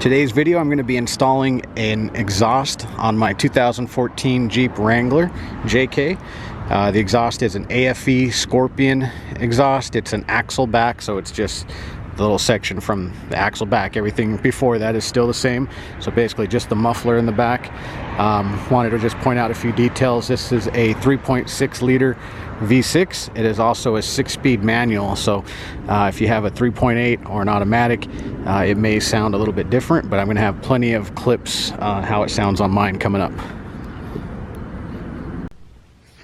Today's video, I'm going to be installing an exhaust on my 2014 Jeep Wrangler JK. The exhaust is an AFE Scorpion exhaust. It's an axle back, so it's just the little section from the axle back. Everything before that is still the same. So basically just the muffler in the back. Wanted to just point out a few details. This is a 3.6 liter V6. It is also a 6-speed manual, so if you have a 3.8 or an automatic, it may sound a little bit different, but I'm going to have plenty of clips how it sounds on mine coming up.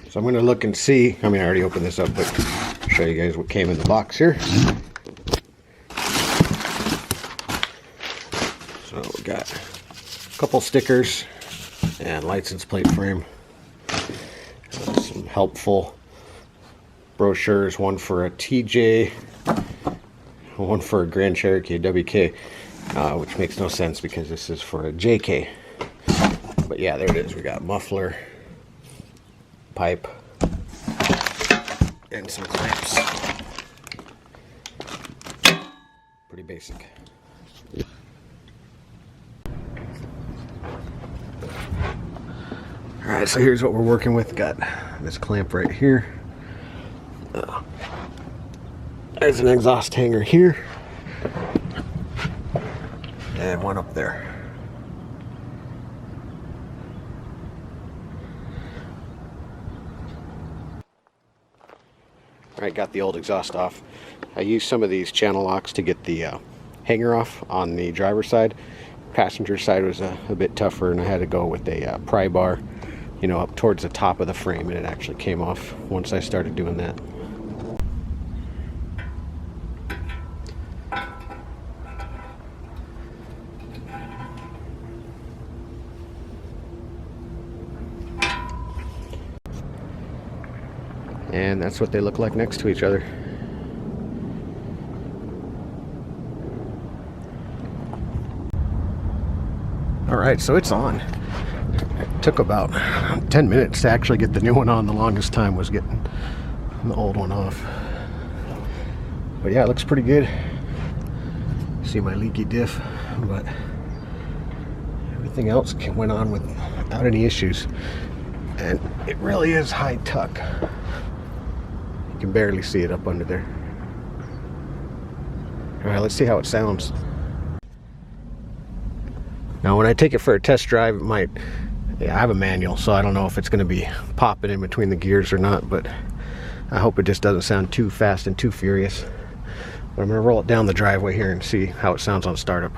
So I'm going to look and see. I mean, I already opened this up, but I'll show you guys what came in the box here. So we got a couple stickers and license plate frame. Some helpful brochures, one for a TJ, one for a Grand Cherokee WK, which makes no sense because this is for a JK. But yeah, there it is. We got muffler, pipe, and some clamps. Pretty basic. Alright, so here's what we're working with. Got this clamp right here. There's an exhaust hanger here. And one up there. Alright, got the old exhaust off. I used some of these channel locks to get the hanger off on the driver's side. Passenger side was a bit tougher, and I had to go with a pry bar, you know, up towards the top of the frame, and it actually came off once I started doing that. And that's what they look like next to each other. Alright, so it's on. It took about 10 minutes to actually get the new one on. The longest time was getting the old one off. But yeah, it looks pretty good. See my leaky diff, but everything else went on without any issues. And it really is high tuck. You can barely see it up under there. Alright, let's see how it sounds. Now when I take it for a test drive, it might, I have a manual, so I don't know if it's going to be popping in between the gears or not, but I hope it just doesn't sound too fast and too furious. But I'm going to roll it down the driveway here and see how it sounds on startup.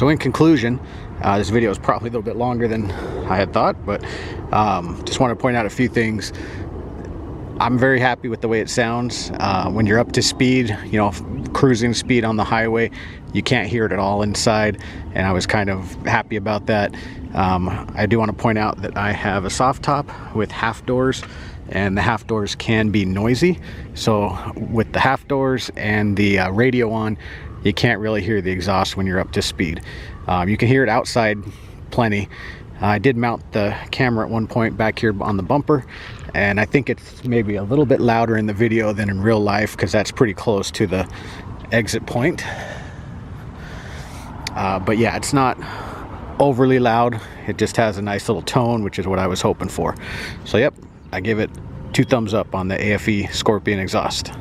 So in conclusion, this video is probably a little bit longer than I had thought, but just want to point out a few things. I'm very happy with the way it sounds. When you're up to speed, you know, cruising speed on the highway, you can't hear it at all inside, and I was kind of happy about that. I do want to point out that I have a soft top with half doors, and the half doors can be noisy. So with the half doors and the radio on, you can't really hear the exhaust when you're up to speed. You can hear it outside plenty. I did mount the camera at one point back here on the bumper, and I think it's maybe a little bit louder in the video than in real life, because that's pretty close to the exit point. But yeah, it's not overly loud. It just has a nice little tone, which is what I was hoping for. So yep, I give it 2 thumbs up on the AFE Scorpion exhaust.